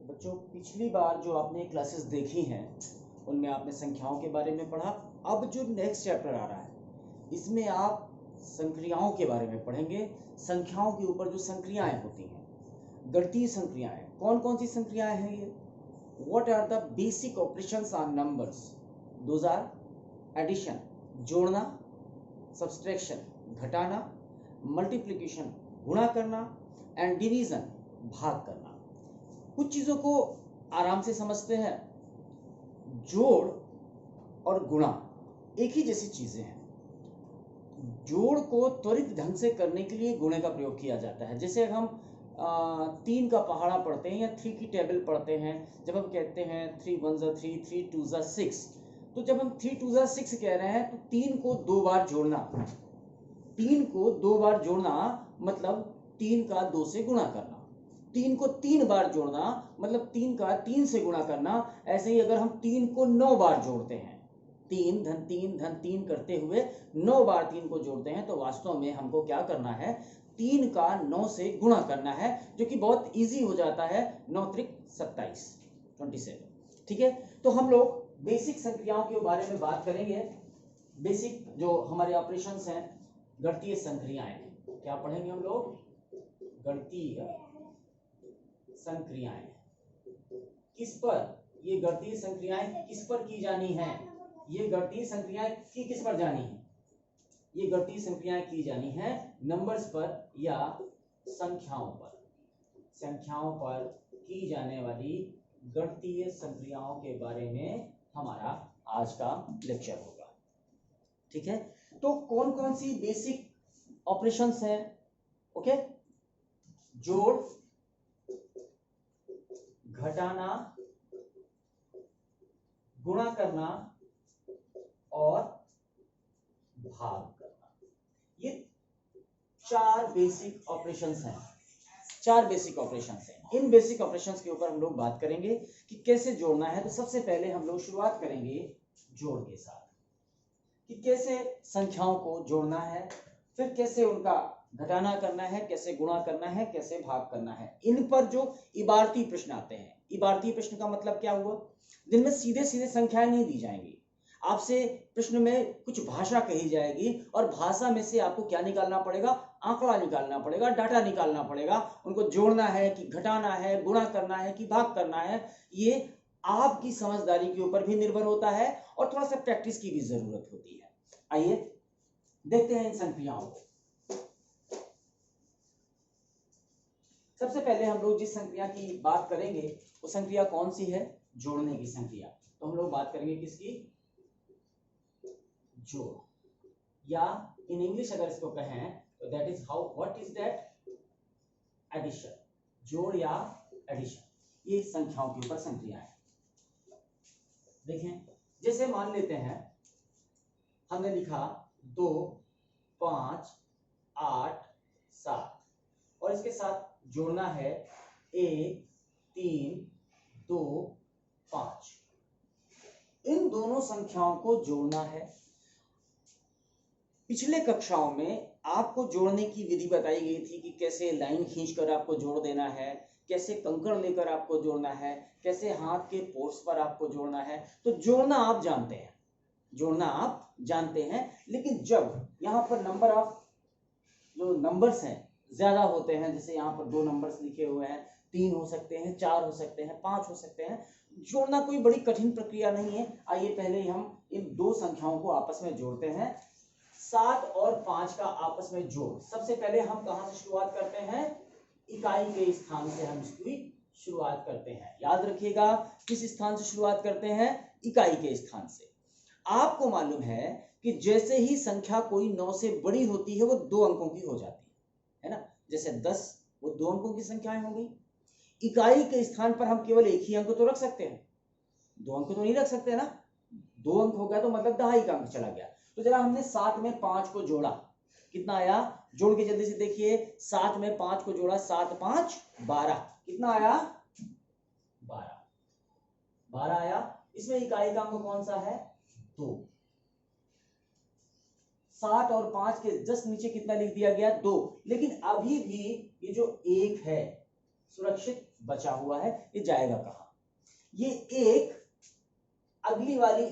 बच्चों, पिछली बार जो आपने क्लासेस देखी हैं उनमें आपने संख्याओं के बारे में पढ़ा। अब जो नेक्स्ट चैप्टर आ रहा है इसमें आप संक्रियाओं के बारे में पढ़ेंगे। संख्याओं के ऊपर जो संक्रियाएं होती हैं, गणितीय संक्रियाएं, कौन कौन सी संक्रियाएं हैं ये? What are the basic operations on numbers? Those are addition, जोड़ना, सब्सट्रैक्शन, घटाना, मल्टीप्लिकेशन, गुणा करना, एंड डिवीजन, भाग करना। कुछ चीजों को आराम से समझते हैं। जोड़ और गुणा एक ही जैसी चीजें हैं। जोड़ को त्वरित ढंग से करने के लिए गुणे का प्रयोग किया जाता है। जैसे हम 3 का पहाड़ा पढ़ते हैं या 3 की टेबल पढ़ते हैं, जब हम कहते हैं 3 1 जा 3, 3 2 जा 6, तो जब हम 3 2 जा 6 कह रहे हैं तो 3 को 2 बार जोड़ना, 3 को 2 बार जोड़ना मतलब 3 का 2 से गुणा करना। 3 को 3 बार जोड़ना मतलब 3 का 3 से गुणा करना। ऐसे ही अगर हम 3 को 9 बार जोड़ते हैं, 3 धन 3 धन 3 करते हुए 9 बार 3 को जोड़ते हैं, तो वास्तव में हमको क्या करना है? 3 का 9 से गुणा करना है, जो कि बहुत इजी हो जाता है। 9 त्रिक 27, 27। ठीक है, तो हम लोग बेसिक संक्रियाओं के बारे में बात करेंगे। बेसिक जो हमारे ऑपरेशंस हैं, गणितीय संक्रियाएं, क्या पढ़ेंगे हम लोग? गणितीय संक्रियाएं। किस पर ये गणितीय संक्रियाएं किस पर की जानी है? ये गणितीय संक्रियाएं किस पर जानी है? ये गणितीय संक्रियाएं की जानी है नंबर्स पर या संख्याओं पर। संख्याओं पर की जाने वाली गणितीय संक्रियाओं के बारे में हमारा आज का लेक्चर होगा। ठीक है, तो कौन कौन सी बेसिक ऑपरेशंस हैं? ओके, जोड़, घटाना, गुणा करना और भाग करना, ये 4 बेसिक ऑपरेशंस हैं। 4 बेसिक ऑपरेशंस हैं। इन बेसिक ऑपरेशंस के ऊपर हम लोग बात करेंगे कि कैसे जोड़ना है। तो सबसे पहले हम लोग शुरुआत करेंगे जोड़ के साथ, कि कैसे संख्याओं को जोड़ना है, फिर कैसे उनका घटाना करना है, कैसे गुणा करना है, कैसे भाग करना है। इन पर जो इबारती प्रश्न आते हैं, इबारती प्रश्न का मतलब क्या हुआ? जिनमें सीधे सीधे संख्याएं नहीं दी जाएंगी, आपसे प्रश्न में कुछ भाषा कही जाएगी और भाषा में से आपको क्या निकालना पड़ेगा? आंकड़ा निकालना पड़ेगा, डाटा निकालना पड़ेगा। उनको जोड़ना है कि घटाना है, गुणा करना है कि भाग करना है, ये आपकी समझदारी के ऊपर भी निर्भर होता है और थोड़ा सा प्रैक्टिस की भी जरूरत होती है। आइए देखते हैं इन संक्रियाओं को। सबसे पहले हम लोग जिस संक्रिया की बात करेंगे वो संक्रिया कौन सी है? जोड़ने की संक्रिया। तो हम लोग बात करेंगे किसकी? जोड़, या इन इंग्लिश अगर इसको कहें तो that is how, what is that? Addition. जोड़ या एडिशन, ये संख्याओं के ऊपर संक्रिया है। देखें, जैसे मान लेते हैं हमने लिखा 2 5 8 7 और इसके साथ जोड़ना है 1 3 2 5। इन दोनों संख्याओं को जोड़ना है। पिछले कक्षाओं में आपको जोड़ने की विधि बताई गई थी कि कैसे लाइन खींचकर आपको जोड़ देना है, कैसे कंकड़ लेकर आपको जोड़ना है, कैसे हाथ के पोर्स पर आपको जोड़ना है। तो जोड़ना आप जानते हैं, जोड़ना आप जानते हैं, लेकिन जब यहाँ पर नंबर ऑफ जो नंबर्स हैं ज्यादा होते हैं, जैसे यहाँ पर 2 नंबर्स लिखे हुए हैं, 3 हो सकते हैं, 4 हो सकते हैं, 5 हो सकते हैं, जोड़ना कोई बड़ी कठिन प्रक्रिया नहीं है। आइए पहले हम इन 2 संख्याओं को आपस में जोड़ते हैं। 7 और 5 का आपस में जोड़। सबसे पहले हम कहां से शुरुआत करते हैं? इकाई के स्थान से हम इसकी शुरुआत करते हैं। याद रखिएगा, किस स्थान से शुरुआत करते हैं? इकाई के स्थान से। आपको मालूम है कि जैसे ही संख्या कोई 9 से बड़ी होती है वो 2 अंकों की हो जाती है ना। जैसे 10 वो 2 अंकों की संख्याएं हो गई। इकाई के स्थान पर हम केवल एक ही अंक तो रख सकते हैं, 2 अंक तो नहीं रख सकते ना। 2 अंक हो गया तो मतलब दहाई का अंक चला गया। तो जरा हमने 7 में 5 को जोड़ा, कितना आया? जोड़ के जल्दी से देखिए, 7 में 5 को जोड़ा, 7 5 12, कितना आया? 12, 12 आया। इसमें इकाई का अंक कौन सा है? 2। 7 और 5 के जस्ट नीचे कितना लिख दिया गया? 2। लेकिन अभी भी ये जो 1 है सुरक्षित बचा हुआ है, ये जाएगा कहाँ? ये एक अगली वाली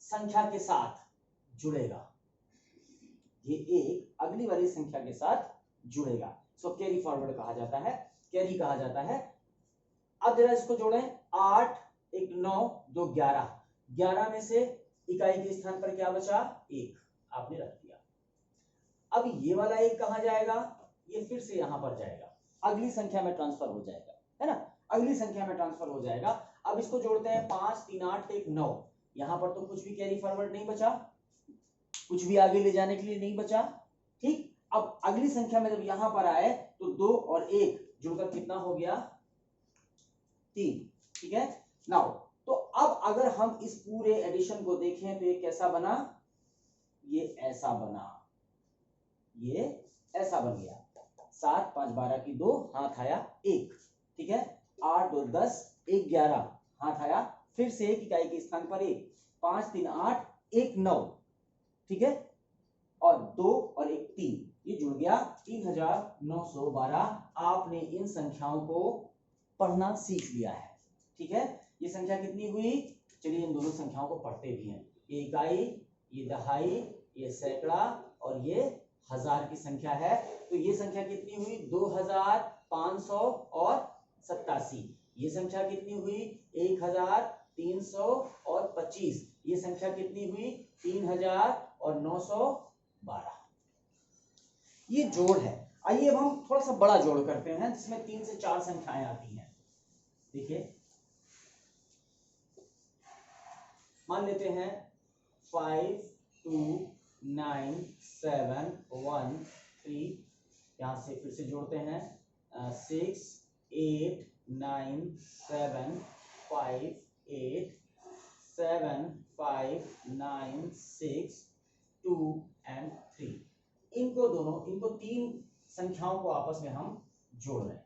संख्या के साथ जुड़ेगा, ये एक अगली वाली संख्या के साथ जुड़ेगा, इसको कैरी फॉरवर्ड कहा जाता है, कैरी कहा जाता है। अब जरा इसको जोड़ें, 8 1 9 2 11, 11 में से इकाई के स्थान पर क्या बचा? 1 आपने रख दिया। अब ये वाला 1 कहां जाएगा? ये फिर से यहां पर जाएगा, अगली संख्या में ट्रांसफर हो जाएगा, है ना, अगली संख्या में ट्रांसफर हो जाएगा। अब इसको जोड़ते हैं, 5 3 8 1 9, यहां पर तो कुछ भी कैरी फॉरवर्ड नहीं बचा, कुछ भी आगे ले जाने के लिए नहीं बचा, ठीक। अब अगली संख्या में जब यहां पर आए तो 2 और 1 जुड़कर कितना हो गया? 3, ठीक है। नाउ तो अब अगर हम इस पूरे एडिशन को देखें तो ये कैसा बना? ये ऐसा बना, ये ऐसा बन गया। 7 5 12 की 2, हाथ आया 1, ठीक है। 8 2 10 1 11, हाथ आया फिर से 1 इकाई के स्थान पर 1, 5 3 8 1 9, ठीक है, और 2 और 1 3, ये जुड़ गया 3912। आपने इन संख्याओं को पढ़ना सीख लिया है, ठीक है। ये संख्या कितनी हुई? चलिए इन दोनों संख्याओं को पढ़ते भी हैं। ये इकाई, ये दहाई, ये सैकड़ा और ये हजार की संख्या है, तो ये संख्या कितनी हुई? 2587। ये संख्या कितनी हुई? 1325। ये संख्या कितनी हुई? 3912। ये जोड़ है। आइए अब हम थोड़ा सा बड़ा जोड़ करते हैं जिसमें 3 से 4 संख्याएं आती हैं। देखिए, मान लेते हैं 5 2 9 7 1 3, यहां से फिर से जोड़ते हैं 6 8 9 7 5 8 7 5 9 6 2 एंड 3। इनको 3 संख्याओं को आपस में हम जोड़ रहे हैं,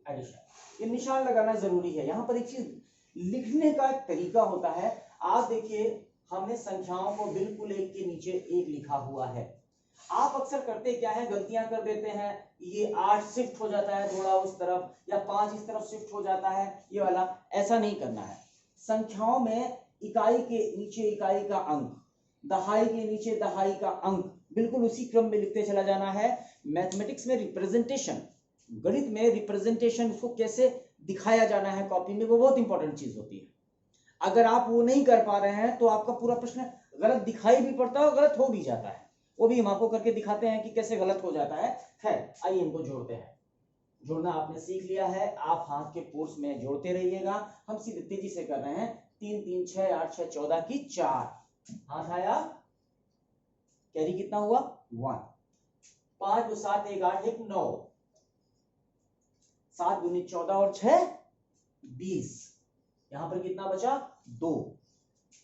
एडिशन। ये निशान लगाना जरूरी है। यहाँ पर एक चीज लिखने का एक तरीका होता है। आप देखिए, हमने संख्याओं को बिल्कुल एक के नीचे एक लिखा हुआ है। आप अक्सर करते क्या है, गलतियां कर देते हैं, ये 8 शिफ्ट हो जाता है थोड़ा उस तरफ, या 5 इस तरफ शिफ्ट हो जाता है, ये वाला ऐसा नहीं करना है। संख्याओं में इकाई के नीचे इकाई का अंक, दहाई के नीचे दहाई का अंक, बिल्कुल उसी क्रम में लिखते चला जाना है। मैथमेटिक्स में रिप्रेजेंटेशन, गणित में रिप्रेजेंटेशन को कैसे दिखाया जाना है कॉपी में, वो बहुत इंपॉर्टेंट चीज होती है। अगर आप वो नहीं कर पा रहे हैं तो आपका पूरा प्रश्न गलत दिखाई भी पड़ता है और गलत हो भी जाता है। वो भी हम आपको करके दिखाते हैं कि कैसे गलत हो जाता है। खैर, आइए इनको जोड़ते हैं। जोड़ना आपने सीख लिया है, आप हाथ के पोर्स में जोड़ते रहिएगा। हम सीधे तेजी से कर रहे हैं। 3 3 6 8 6 14 की 4, हाथ आया, कैरी कितना हुआ? 1। 5 2 7 1 8 1 9, 7 दूनी 14 और 6 20, यहां पर कितना बचा? 2।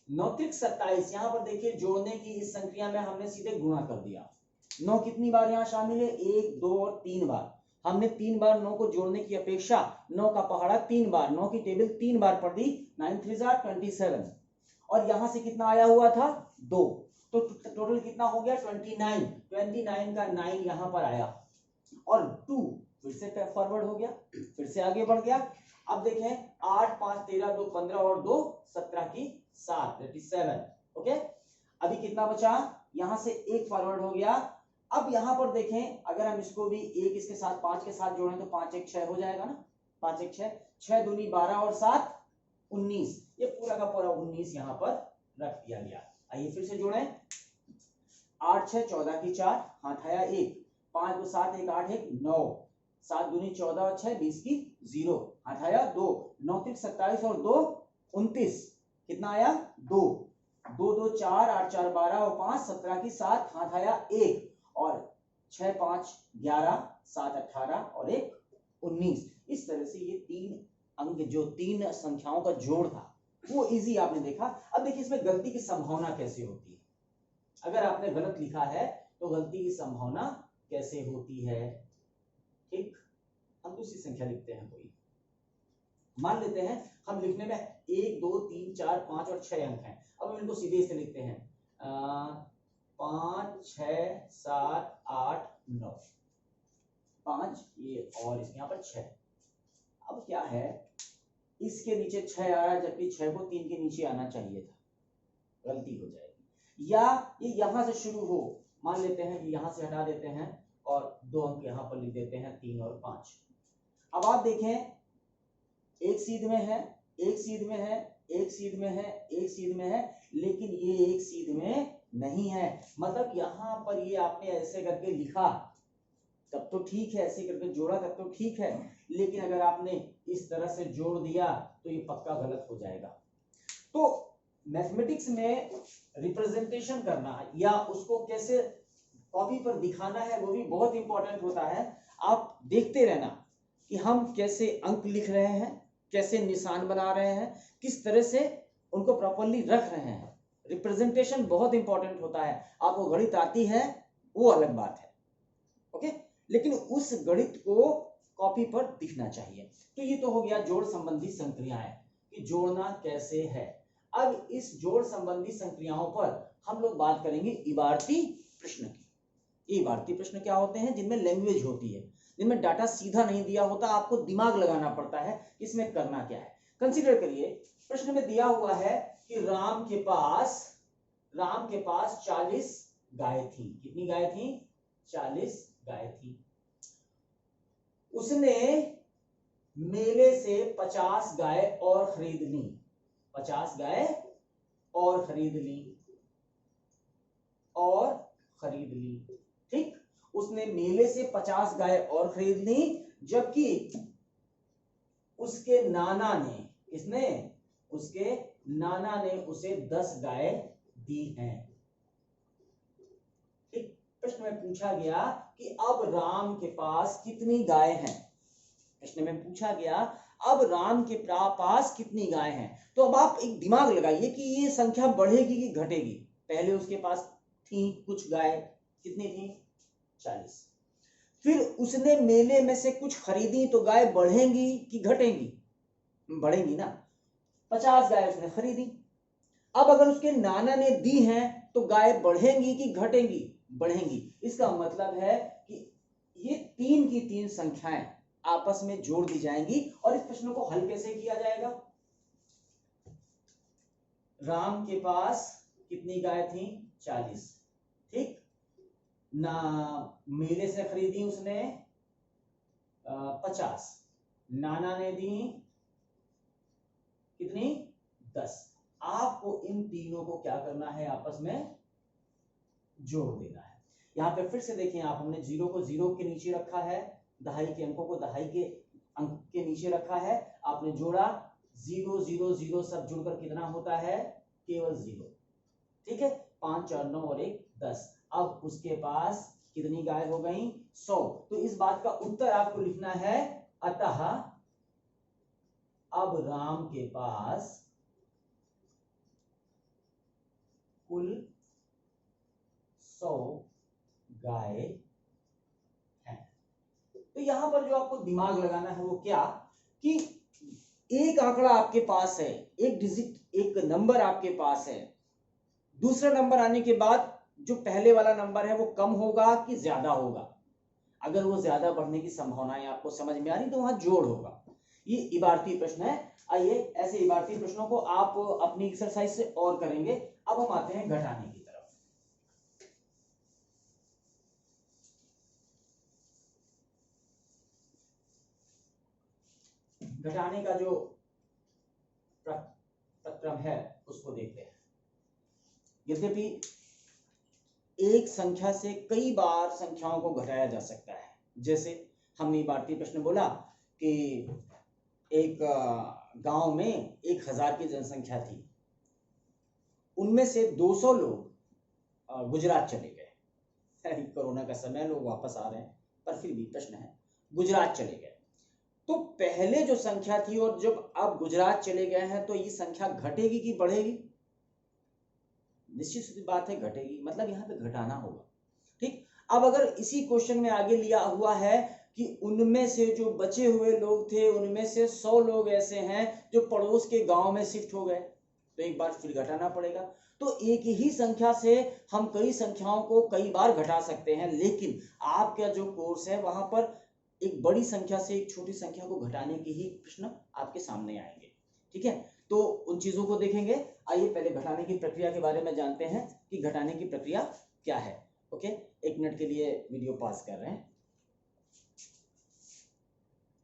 9 3 27, यहां पर देखिए जोड़ने की इस संख्या में हमने सीधे गुणा कर दिया। 9 कितनी बार यहां शामिल है? 1 2 और 3 बार। हमने 3 बार 9 को जोड़ने की अपेक्षा 9 का पहाड़ा 3 बार, 9 की टेबल 3 बार पढ़ दी। 9 3 27, और यहां से कितना आया हुआ था? 2, तो टोटल कितना हो गया? 29। 29 का 9 यहां पर आया, और 2 फिर से फॉरवर्ड हो गया, फिर से आगे बढ़ गया। अब देखें, 8 5 13 2 15 और 2 17 की 7, दैट इज 7। ओके, अभी कितना बचा? यहां से 1 फॉरवर्ड हो गया। अब यहां पर देखें, अगर हम इसको भी 1 इसके साथ 5 के साथ जोड़ें तो 5 1 6 हो जाएगा ना, 5 1 6, 6 दूनी 12 और 7 19, ये पूरा का पूरा 19 यहां पर रख दिया गया। आइए फिर से जोड़ें, 8 6 14 की 4, हाथ आया 1, 5 2 7 1 8 1 9, 7 दूनी 14 और 6 20 की 0, हाथ आया 2, 9 3 27 और 2 29, कितना आया? 2 2 2 4 8 4 12 और 5 17 की 7, हाथ आया 1, और 6 5 11 7 18 और 1 19। इस तरह से ये 3 अंक, जो 3 संख्याओं का जोड़ था, वो इजी आपने देखा। अब देखिए इसमें गलती की संभावना कैसे होती है। अगर आपने गलत लिखा है तो गलती की संभावना कैसे होती है, ठीक। हम दूसरी संख्या लिखते हैं कोई, मान लेते हैं हम लिखने में 1 2 3 4 5 और 6 अंक हैं। अब हम इनको सीधे से लिखते हैं, 5 6 7 8 9, 5 ये और यहाँ पर 6। अब क्या है, इसके नीचे 6 आ रहा है जबकि 6 को 3 के नीचे आना चाहिए था, गलती हो जाएगी। या ये यहां से शुरू हो, मान लेते हैं कि यहां से हटा देते हैं और 2 अंक यहां पर लिख देते हैं 3 और 5। अब आप देखें, एक सीध में है, एक सीध में है, एक सीध में है, एक सीध में है, लेकिन ये एक सीध में नहीं है। मतलब यहां पर ये आपने ऐसे करके लिखा तब तो ठीक है, ऐसे करके जोड़ा तब तो ठीक है, लेकिन अगर आपने इस तरह से जोड़ दिया तो ये पक्का गलत हो जाएगा। तो मैथमेटिक्स में रिप्रेजेंटेशन करना या उसको कैसे कॉपी पर दिखाना है वो भी बहुत इंपॉर्टेंट होता है। आप देखते रहना कि हम कैसे अंक लिख रहे हैं, कैसे निशान बना रहे हैं, किस तरह से उनको प्रॉपर्ली रख रहे हैं। रिप्रेजेंटेशन बहुत इंपॉर्टेंट होता है। आपको गणित आती है वो अलग बात है, ओके, लेकिन उस गणित को कॉपी पर दिखना चाहिए। तो ये तो हो गया जोड़ संबंधी संक्रियाएं कि जोड़ना कैसे है। अब इस जोड़ संबंधी संक्रियाओं पर हम लोग बात करेंगे इबारती प्रश्न की। इबारती प्रश्न क्या होते हैं? जिनमें लैंग्वेज होती है, जिनमें डाटा सीधा नहीं दिया होता, आपको दिमाग लगाना पड़ता है इसमें करना क्या है। कंसीडर करिए, प्रश्न में दिया हुआ है कि राम के पास 40 गाय थी। कितनी गाय थी? 40 गाय थी। उसने मेले से 50 गाय और खरीद ली। 50 गाय और खरीद ली, ठीक। उसने मेले से 50 गाय और खरीद ली, जबकि उसके नाना ने उसे 10 गाय दी हैं। ठीक, प्रश्न में पूछा गया कि अब राम के पास कितनी गाय हैं। प्रश्न में पूछा गया अब राम के पास कितनी गाय हैं। तो अब आप एक दिमाग लगाइए कि ये संख्या बढ़ेगी कि घटेगी। पहले उसके पास थी कुछ गाय, कितनी थी? 40। फिर उसने मेले में से कुछ खरीदी तो गाय बढ़ेंगी कि घटेंगी? बढ़ेंगी ना। 50 गाय उसने खरीदी। अब अगर उसके नाना ने दी हैं तो गाय बढ़ेंगी कि घटेंगी? बढ़ेंगी। इसका मतलब है कि ये 3 की 3 संख्याएं आपस में जोड़ दी जाएंगी और इस प्रश्न को हल कैसे किया जाएगा? राम के पास कितनी गाय थी? 40, ठीक ना। मेले से खरीदी उसने 50, नाना ने दी कितनी? 10। आपको इन तीनों को क्या करना है? आपस में जोड़ देना है। यहां पे फिर से देखें आप, हमने 0 को 0 के नीचे रखा है, दहाई के अंकों को दहाई के अंक के नीचे रखा है। आपने जोड़ा 0 0 0, सब जुड़कर कितना होता है? केवल 0, ठीक है। 5 4 9 और 1 10। अब उसके पास कितनी गाय हो गई? 100। तो इस बात का उत्तर आपको लिखना है, अतः अब राम के पास कुल 100 गाय हैं। तो यहां पर जो आपको दिमाग लगाना है वो क्या, कि एक आंकड़ा आपके पास है, एक डिजिट, एक नंबर आपके पास है। दूसरा नंबर आने के बाद जो पहले वाला नंबर है वो कम होगा कि ज्यादा होगा? अगर वो ज्यादा बढ़ने की संभावनाएं आपको समझ में आ रही तो वहां जोड़ होगा। ये इबारती प्रश्न है। आइए ऐसे इबारती प्रश्नों को आप अपनी एक्सरसाइज से और करेंगे। अब हम आते हैं घटाने की तरफ। घटाने का जो प्रक्रम है उसको देखते हैं। यद्यपि एक संख्या से कई बार संख्याओं को घटाया जा सकता है। जैसे हमने इबारती प्रश्न बोला कि एक गांव में 1000 की जनसंख्या थी, उनमें से 200 लोग गुजरात चले गए। कोरोना का समय, लोग वापस आ रहे हैं, पर फिर भी प्रश्न है, गुजरात चले गए। तो पहले जो संख्या थी और जब अब गुजरात चले गए हैं तो ये संख्या घटेगी कि बढ़ेगी? निश्चित सी बात है घटेगी, मतलब यहाँ पे घटाना होगा, ठीक। अब अगर इसी क्वेश्चन में आगे लिया हुआ है कि उनमें से जो बचे हुए लोग थे उनमें से 100 लोग ऐसे हैं जो पड़ोस के गांव में शिफ्ट हो गए, तो एक बार फिर घटाना पड़ेगा। तो एक ही संख्या से हम कई संख्याओं को कई बार घटा सकते हैं, लेकिन आपका जो कोर्स है वहां पर एक बड़ी संख्या से एक छोटी संख्या को घटाने की ही प्रश्न आपके सामने आएंगे। ठीक है, तो उन चीजों को देखेंगे। आइए पहले घटाने की प्रक्रिया के बारे में जानते हैं कि घटाने की प्रक्रिया क्या है। ओके, 1 मिनट के लिए वीडियो पॉज कर रहे हैं।